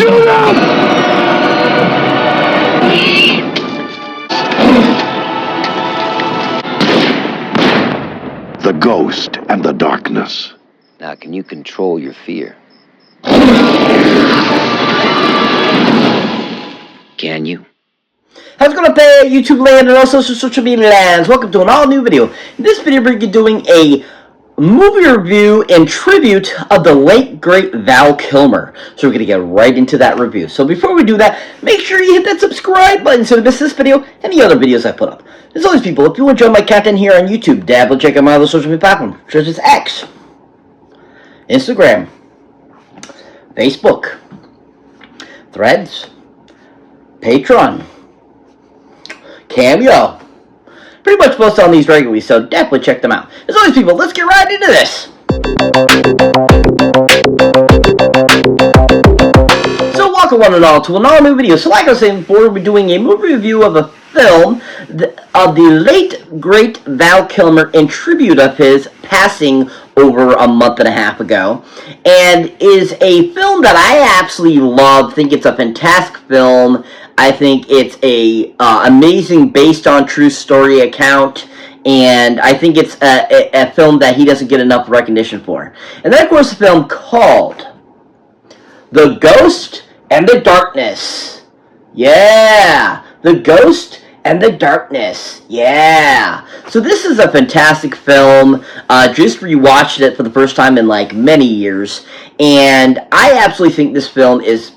Shoot him! The ghost and the darkness. Now, can you control your fear? Can you? How's it going to pay YouTube land and also social media lands? Welcome to an all new video. In this video, we're doing a movie review and tribute of the late great Val Kilmer. So we're going to get right into that review. So before we do that, make sure you hit that subscribe button so you don't miss this video and any other videos I put up. As always, people, if you enjoy my content here on YouTube, dabble, check out my other social media platforms such as X, Instagram, Facebook, Threads, Patreon, Cameo. Pretty much post on these regularly, so definitely check them out. As always, people, let's get right into this. So welcome one and all to an all new video. So like I was saying before, we're doing a movie review of a film of the late great Val Kilmer in tribute of his passing over a month and a half ago, and is a film that I absolutely love. Think it's a fantastic film. I think it's a amazing, based on true story account, and I think it's a film that he doesn't get enough recognition for. And then, of course, a film called The Ghost and the Darkness. Yeah, The Ghost and the Darkness. Yeah. So this is a fantastic film. Just rewatched it for the first time in like many years, and I absolutely think this film is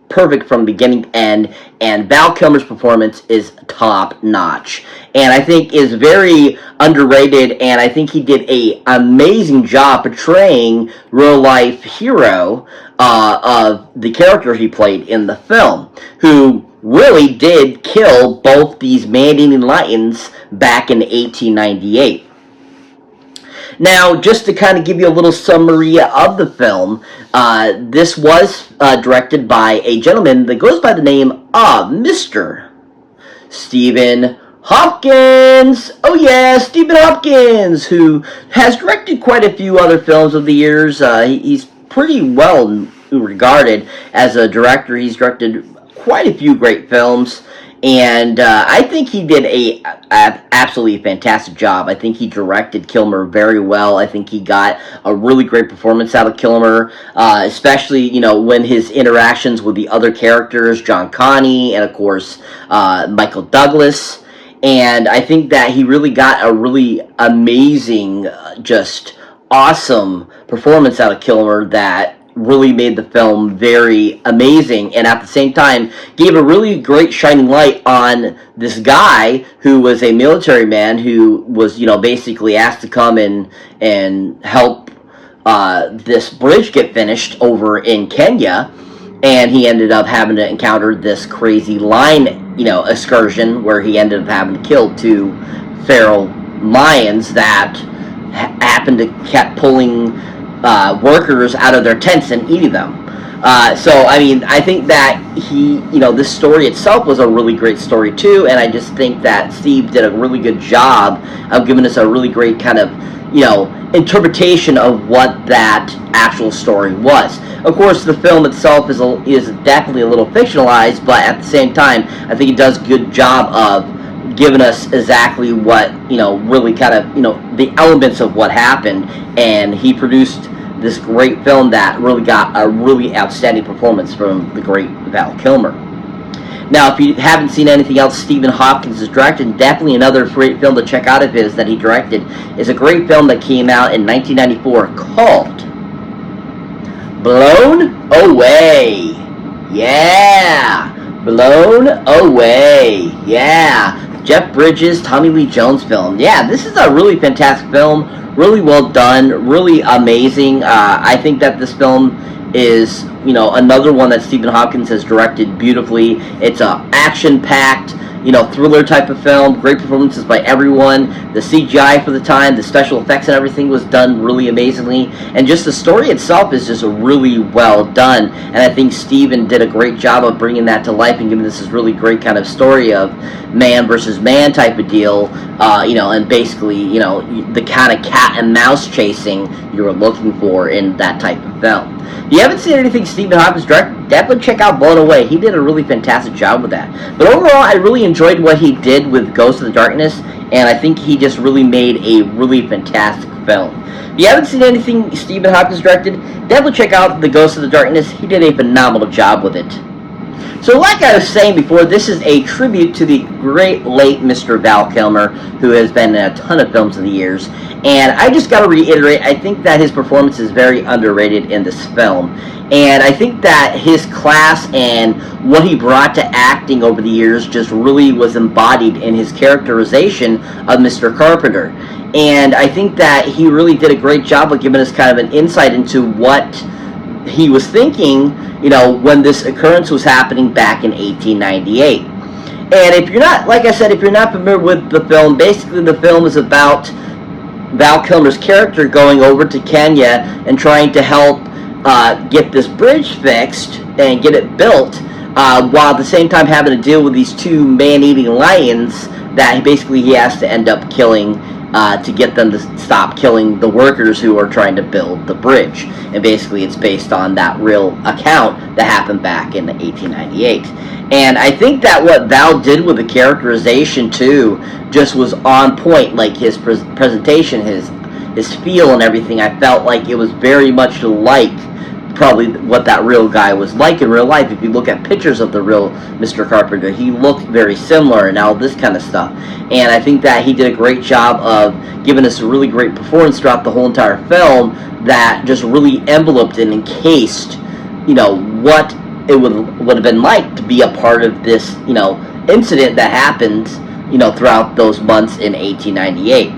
perfect from beginning to end, and Val Kilmer's performance is top notch, and I think is very underrated, and I think he did a amazing job portraying real life hero of the character he played in the film, who really did kill both these man-eating lions back in 1898. Now, just to kind of give you a little summary of the film, this was directed by a gentleman that goes by the name of Mr. Stephen Hopkins. Oh yeah, Stephen Hopkins, who has directed quite a few other films over the years. He's pretty well regarded as a director. He's directed quite a few great films. And I think he did a absolutely fantastic job. I think he directed Kilmer very well. I think he got a really great performance out of Kilmer, especially, you know, when his interactions with the other characters, John Connie and, of course, Michael Douglas. And I think that he really got a really amazing, just awesome performance out of Kilmer that really made the film very amazing, and at the same time gave a really great shining light on this guy who was a military man who was, you know, basically asked to come and help this bridge get finished over in Kenya, and he ended up having to encounter this crazy lion, you know, excursion where he ended up having to kill 2 feral lions that happened to kept pulling workers out of their tents and eating them. So, I mean, I think that this story itself was a really great story too, and I just think that Steve did a really good job of giving us a really great kind of, you know, interpretation of what that actual story was. Of course, the film itself is definitely a little fictionalized, but at the same time, I think it does a good job of giving us exactly what, you know, really kind of, you know, the elements of what happened, and he produced this great film that really got a really outstanding performance from the great Val Kilmer. Now, if you haven't seen anything else Stephen Hopkins has directed, definitely another great film to check out of his that he directed is a great film that came out in 1994 called Blown Away. Yeah, Blown Away. Yeah, Jeff Bridges, Tommy Lee Jones film. Yeah, this is a really fantastic film. Really well done, really amazing. I think that this film is, you know, another one that Stephen Hopkins has directed beautifully. It's a action-packed, you know, thriller type of film. Great performances by everyone. The CGI for the time, the special effects and everything was done really amazingly. And just the story itself is just really well done. And I think Stephen did a great job of bringing that to life and giving us this really great kind of story of man versus man type of deal. You know, and basically, you know, the kind of cat and mouse chasing you were looking for in that type of film. If you haven't seen anything Stephen Hawkins directed, definitely check out Blown Away. He did a really fantastic job with that. But overall, I really enjoyed what he did with Ghost of the Darkness, and I think he just really made a really fantastic film. If you haven't seen anything Stephen Hawkins directed, definitely check out The Ghost of the Darkness. He did a phenomenal job with it. So like I was saying before, this is a tribute to the great late Mr. Val Kilmer, who has been in a ton of films in the years. And I just got to reiterate, I think that his performance is very underrated in this film. And I think that his class and what he brought to acting over the years just really was embodied in his characterization of Mr. Carpenter. And I think that he really did a great job of giving us kind of an insight into what he was thinking, you know, when this occurrence was happening back in 1898. And if you're not, like I said, if you're not familiar with the film, basically the film is about Val Kilmer's character going over to Kenya and trying to help get this bridge fixed and get it built, while at the same time having to deal with these two man-eating lions that basically he has to end up killing to get them to stop killing the workers who are trying to build the bridge. And basically it's based on that real account that happened back in 1898. And I think that what Val did with the characterization too just was on point. Like his presentation, his feel and everything, I felt like it was very much like probably what that real guy was like in real life. If you look at pictures of the real Mr. Carpenter, he looked very similar and all this kind of stuff. And I think that he did a great job of giving us a really great performance throughout the whole entire film that just really enveloped and encased, you know, what it would have been like to be a part of this, you know, incident that happened, you know, throughout those months in 1898.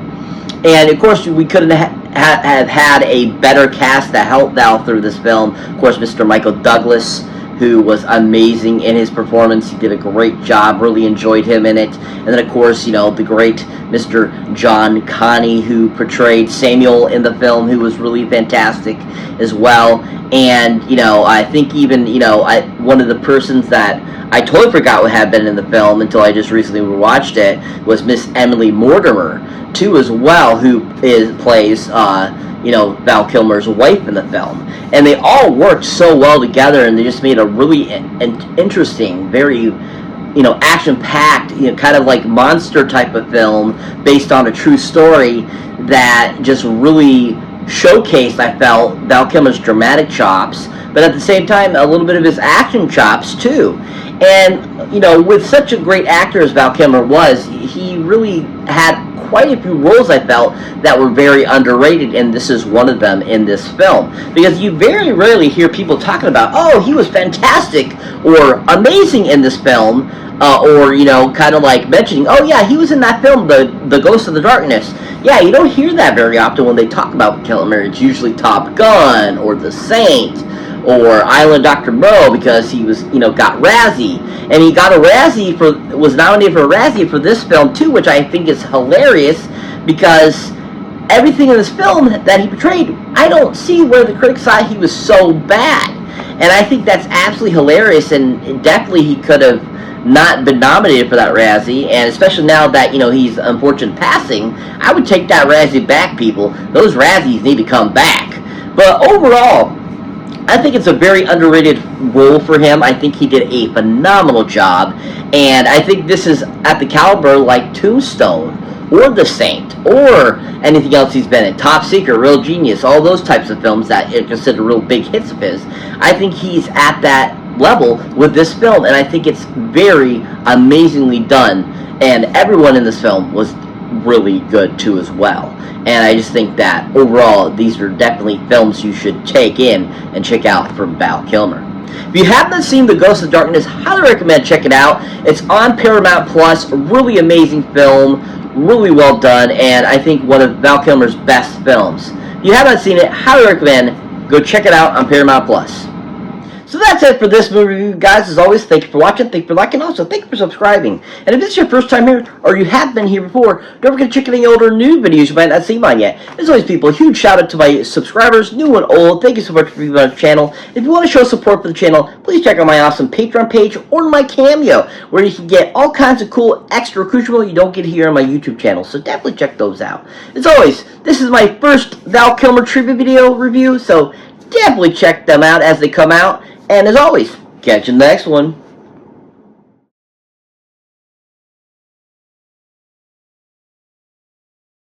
And of course, we couldn't have had a better cast to help Val through this film. Of course, Mr. Michael Douglas, who was amazing in his performance. He did a great job, really enjoyed him in it. And then, of course, you know, the great Mr. John Connie, who portrayed Samuel in the film, who was really fantastic as well. And, you know, I think even, you know, one of the persons that I totally forgot what had been in the film until I just recently watched it was Miss Emily Mortimer, too, as well, who plays, you know, Val Kilmer's wife in the film. And they all worked so well together, and they just made a really interesting, very, you know, action-packed, you know, kind of like monster type of film based on a true story that just really showcased, I felt, Val Kilmer's dramatic chops, but at the same time, a little bit of his action chops, too. And, you know, with such a great actor as Val Kilmer was, he really had quite a few roles, I felt, that were very underrated, and this is one of them in this film. Because you very rarely hear people talking about, oh, he was fantastic or amazing in this film, or, you know, kind of like mentioning, oh yeah, he was in that film, The Ghost of the Darkness. Yeah, you don't hear that very often when they talk about Kilmer. It's usually Top Gun or The Saint or Island Dr. Moreau, because he was, you know, got Razzie. And he got a Razzie was nominated for a Razzie for this film too, which I think is hilarious, because everything in this film that he portrayed, I don't see where the critics thought he was so bad. And I think that's absolutely hilarious, and definitely he could have not been nominated for that Razzie, and especially now that, you know, he's unfortunate passing, I would take that Razzie back, people. Those Razzies need to come back. But overall, I think it's a very underrated role for him. I think he did a phenomenal job, and I think this is at the caliber like Tombstone or The Saint or anything else he's been in. Top Secret, Real Genius, all those types of films that are considered real big hits of his. I think he's at that level with this film, and I think it's very amazingly done, and everyone in this film was really good too as well. And I just think that overall these are definitely films you should take in and check out from Val Kilmer. If you haven't seen The Ghost of Darkness, highly recommend check it out. It's on Paramount Plus. Really amazing film, really well done, and I think one of Val Kilmer's best films. If you haven't seen it, highly recommend go check it out on Paramount Plus. So that's it for this movie review, guys. As always, thank you for watching, thank you for liking, also thank you for subscribing. And if this is your first time here, or you have been here before, don't forget to check out any older new videos you might not see mine yet. As always, people, a huge shout out to my subscribers, new and old. Thank you so much for being on the channel. If you want to show support for the channel, please check out my awesome Patreon page or my Cameo, where you can get all kinds of cool extra accoutrements you don't get here on my YouTube channel. So definitely check those out. As always, this is my first Val Kilmer trivia video review, so definitely check them out as they come out. And as always, catch you in the next one.